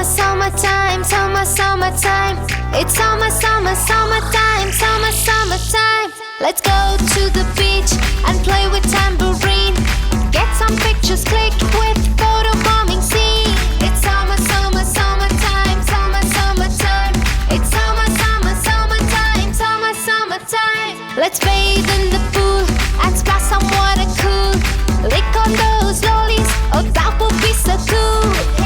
summertime, summertime. It's summertime. Let's go to the beach and play with tambourine. Get some pictures clicked with photo bombing scene. It's summertime, summertime. It's summertime. Let's bathe in the pool and splash some water cool. Lick on those lollies, oh that would be so cool.